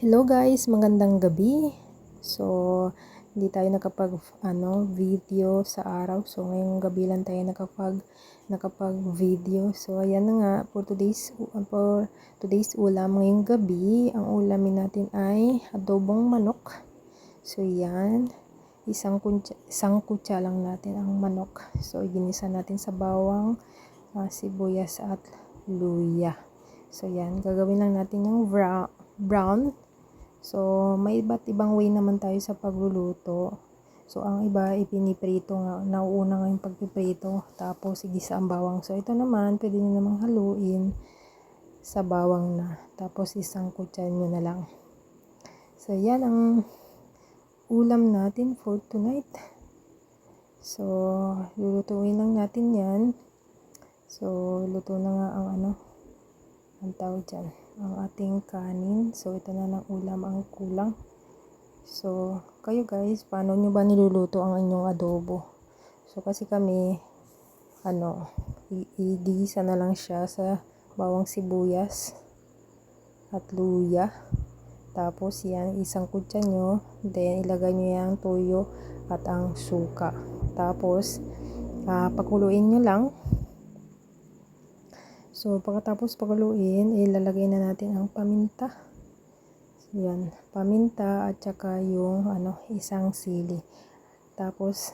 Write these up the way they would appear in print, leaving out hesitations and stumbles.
Hello guys, magandang gabi. So, hindi tayo nakapag video sa araw. So, ngayong gabi lang tayo nakapag video. So, ayan na nga for today's ulam ngayong gabi. Ang ulamin natin ay adobong manok. So, yan. Isang kutsa lang natin ang manok. So, ginisa natin sa bawang, sibuyas at luya. So, yan. Gagawin lang natin yung brown. So, may iba't ibang way naman tayo sa pagluluto. So, ang iba, ipiniprito nga. Nauuna nga yung pagpiprito. Tapos, igisa ang bawang. So, ito naman, pwede nyo namang haluin sa bawang na. Tapos, isang kutsa nyo na lang. So, yan ang ulam natin for tonight. So, lulutuin lang natin yan. So, luto na nga ang tawag dyan, ang ating kanin. So, ito na lang ulam ang kulang. So, kayo guys, paano nyo ba niluluto ang inyong adobo? So, kasi kami, igisa na lang siya sa bawang sibuyas at luya. Tapos, yan, isang kutsa nyo. Then, ilagay nyo yung toyo at ang suka. Tapos, pakuluin nyo lang. So, pagkatapos pakuluin, ilalagay na natin ang paminta. So, yan, paminta at saka yung isang sili. Tapos,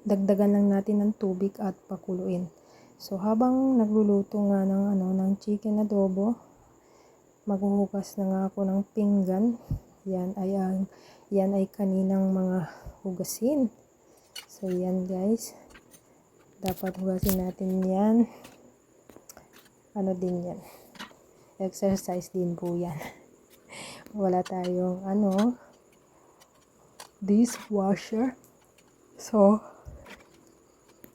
dagdagan lang natin ng tubig at pakuluin. So, habang nagluluto nga ng chicken adobo, maghuhugas na nga ako ng pinggan. Yan ay kaninang mga hugasin. So, yan guys. Dapat hugasin natin yan. Din yan. Exercise din po yan. Wala tayong dishwasher. So,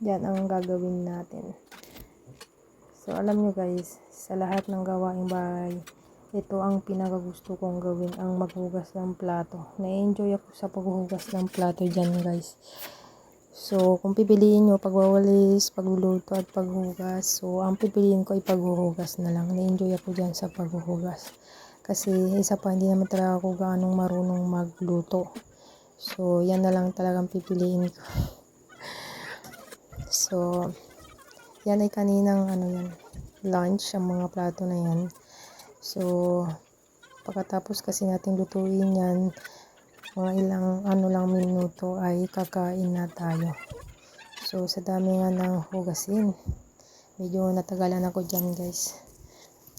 yan ang gagawin natin. So, alam nyo guys, sa lahat ng gawaing bahay, ito ang pinakagusto kong gawin, ang maghugas ng plato. Na-enjoy ako sa paghuhugas ng plato dyan guys. So, kung pipiliin nyo, pagwawalis, pagluluto at paghugas. So, ang pipiliin ko ay paghuhugas na lang. Na-enjoy ako dyan sa paghuhugas. Kasi, isa pa, hindi naman talaga ako gaanong marunong magluto. So, yan na lang talagang pipiliin ko. So, yan ay kaninang lunch, ang mga plato na yan. So, pagkatapos kasi natin lutuin yan, mga ilang minuto ay kakain na tayo. So, sa dami nga ng hugasin, medyo natagalan ako dyan guys.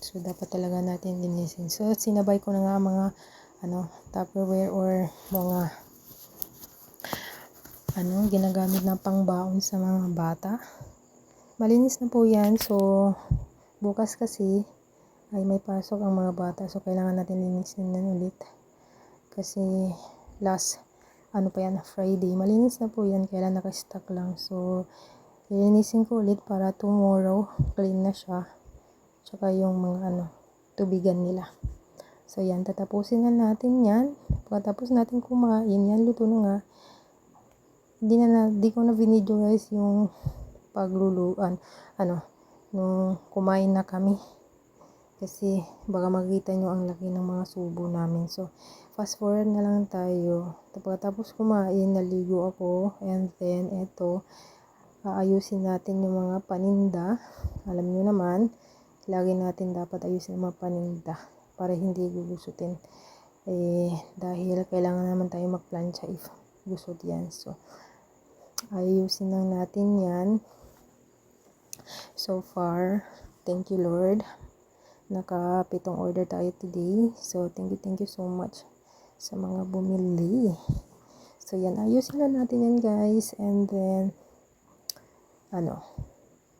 So, dapat talaga natin linisin. So, sinabay ko na nga mga Tupperware or mga ginagamit na pangbaon sa mga bata. Malinis na po yan. So, bukas kasi ay may pasok ang mga bata. So, kailangan natin linisin na ulit. Kasi last Friday, malinis na po yan, kailan naka-stock lang. So, lilinisin ko ulit para tomorrow clean na siya. Tsaka yung mga tubigan nila. So, yan, tatapusin na natin yan. Pagkatapos natin kumain, yan, luto na nga. Di ko na video guys yung pagluluan, nung kumain na kami. Kasi baka makita nyo ang laki ng mga subo namin. So, fast forward na lang tayo. Pagkatapos kumain, naligo ako. And then, eto, aayusin natin yung mga paninda. Alam nyo naman, lagi natin dapat ayusin ang mga paninda para hindi gulusutin. Dahil kailangan naman tayo magplansya if gusot yan. So, ayusin lang natin yan. So far, thank you Lord. Naka-pitong order tayo today. So, thank you so much sa mga bumili. So, yan. Ayusin na natin yan, guys. And then,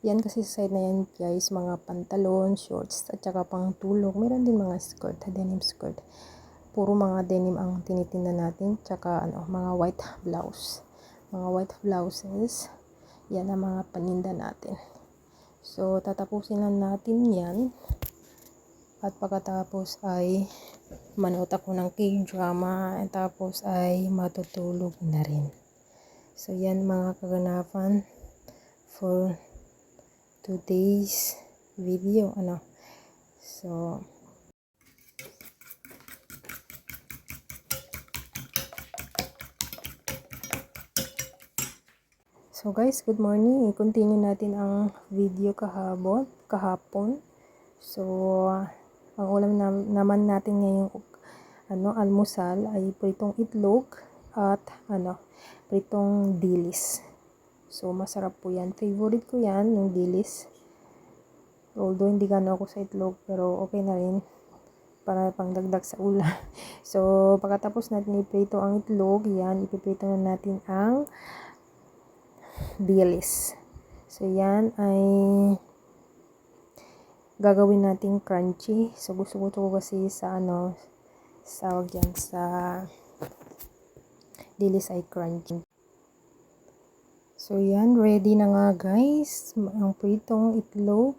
yan kasi sa side na yan, guys. Mga pantalon, shorts, at saka pang tulog. Meron din mga skirt, denim skirt. Puro mga denim ang tinitinda natin. Tsaka, mga white blouse. Mga white blouses. Yan ang mga paninda natin. So, tatapusin lang natin yan. At pagkatapos ay manood ako ng K-drama. At tapos ay matutulog na rin. So, yan mga kaganapan for today's video. So, So guys, good morning. I-continue natin ang video kahapon. So, ang ulam naman natin ngayong almusal ay pritong itlog at pritong dilis. So, masarap po yan. Favorite ko yan, yung dilis. Although hindi gano ako sa itlog, pero okay na rin para pangdagdag sa ulam. So, pagkatapos natin iprito ang itlog, yan, ipiprito na natin ang dilis. So, yan ay gagawin nating crunchy. So, gusto ko kasi sa sa dilis ay crunchy. So, yan, ready na nga guys, ang pritong itlog.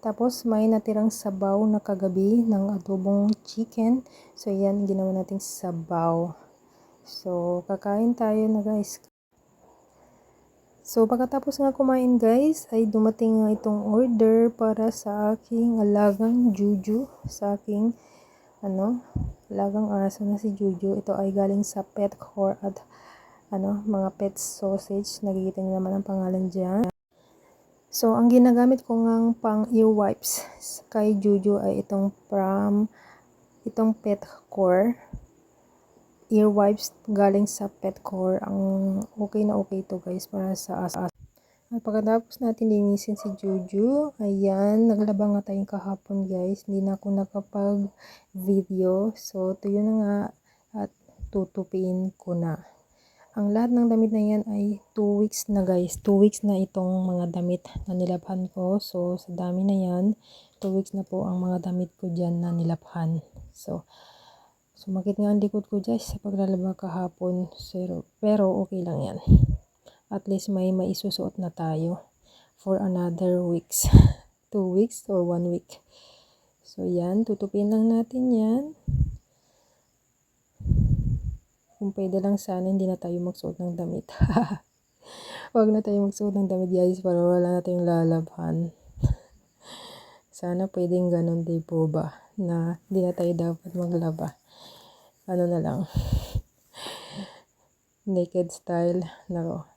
Tapos, may natirang sabaw na kagabi ng adobong chicken. So, yan, ginawa nating sabaw. So, kakain tayo na guys. So, pagkatapos nga kumain guys, ay dumating nga itong order para sa aking alagang Juju. Sa aking, alagang aso na si Juju. Ito ay galing sa Petcore at, mga pet sausage. Nakikita niyo naman ang pangalan dyan. So, ang ginagamit ko ngang pang earwipes kay Juju ay itong Petcore. Earwipes galing sa Petcore. Ang okay na okay ito guys para sa aso. At pagkatapos natin linisin si Juju, ayan, naglaba nga tayong kahapon guys. Hindi na ako nakapag-video. So, ito yun na nga at tutupiin ko na. Ang lahat ng damit na yan ay 2 weeks na guys. 2 weeks na itong mga damit na nilabhan ko. So, sa dami na yan, 2 weeks na po ang mga damit ko dyan na nilabhan. So, sumakit nga ang likod ko guys sa paglalaba kahapon. Pero okay lang yan. At least may maisusuot na tayo for another weeks. 2 weeks or 1 week. So yan, tutupin lang natin yan. Kung pwede lang sana hindi na tayo magsuot ng damit. Huwag na tayo magsuot ng damit guys para wala na tayong lalabhan. Sana pwedeng ganun din po ba na hindi na tayo dapat maglaba. Na lang. Naked style. Nako.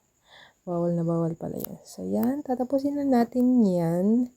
Bawal na bawal pala yun. So, yan. Tatapusin na natin yan.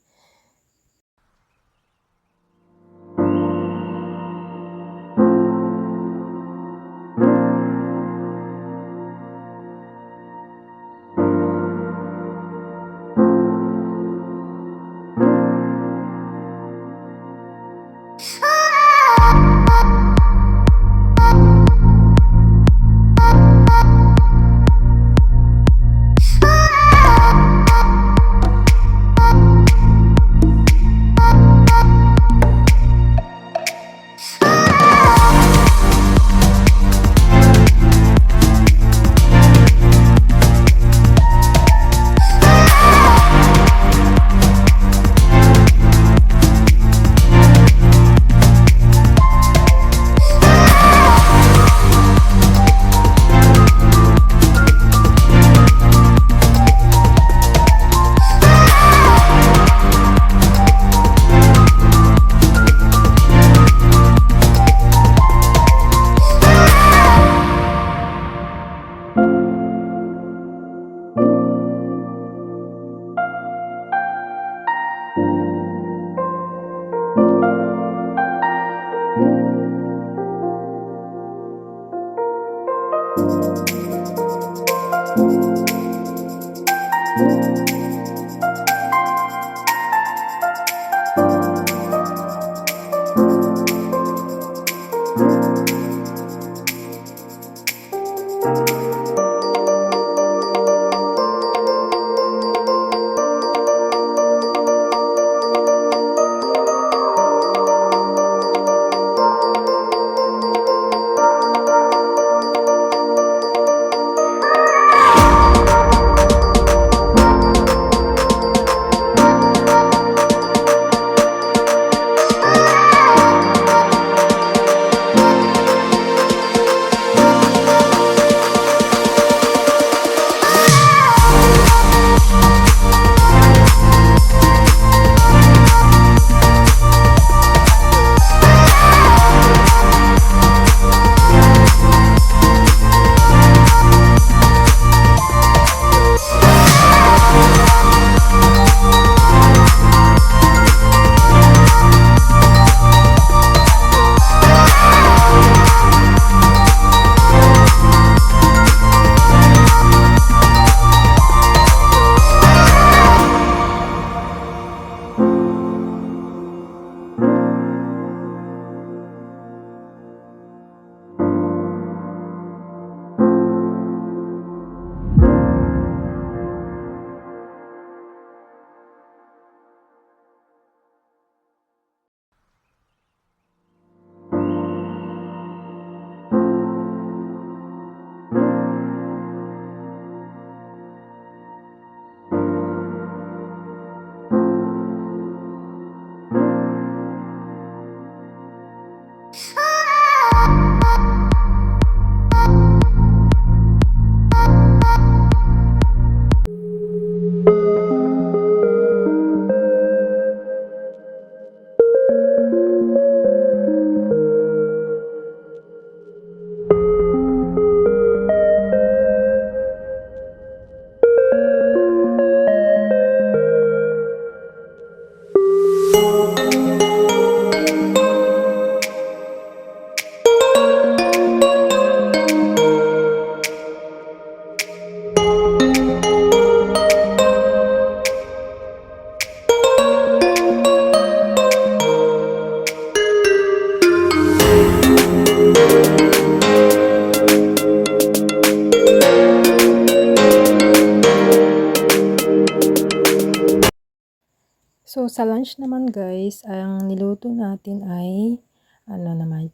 sa lunch naman guys, ang niluto natin ay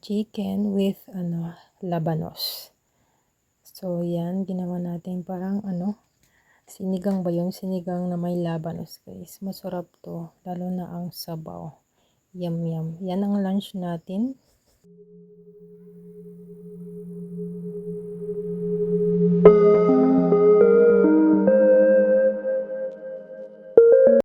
chicken with labanos. So yan, ginawa natin parang sinigang ba yun? Sinigang na may labanos guys. Masarap to, lalo na ang sabaw. Yum yum. Yan ang lunch natin.